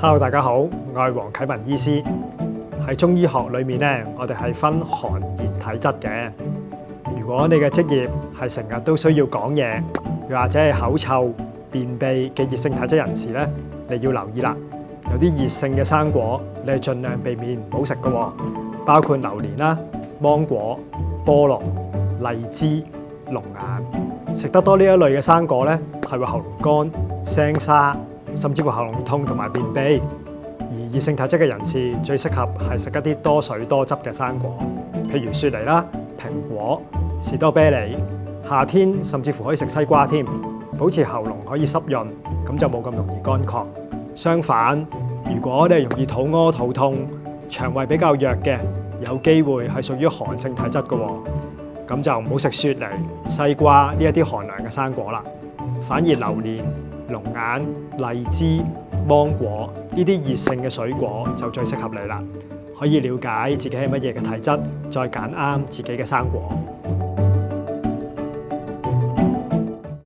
Hello，大家好，我係黃啟文醫師。喺中醫學裏面咧，我哋係分寒熱體質嘅。如果你嘅職業係成日都需要講嘢，又或者係口臭、便秘嘅熱性體質人士咧，你要留意啦。有啲熱性嘅生果，你係盡量避免唔好食㗎喎，包括榴蓮啦、芒果、菠蘿、荔枝、龍眼。食得多呢一類嘅生果咧，係會喉嚨乾、聲沙，甚至乎喉嚨痛同埋便秘。而熱性體質嘅人士最適合係食一啲多水多汁嘅生果，譬如雪梨啦、蘋果、士多啤梨。夏天甚至乎可以食西瓜添，保持喉嚨可以濕潤，咁就冇咁容易乾涸。相反，如果你係容易肚屙、肚痛、腸胃比較弱嘅，有機會係屬於寒性體質嘅喎，咁就唔好食雪梨、西瓜呢一啲寒涼嘅生果啦。反而榴蓮、龍眼、荔枝、芒果呢啲熱性嘅水果就最適合你啦。可以了解自己係乜嘢嘅體質，再揀啱自己嘅生果。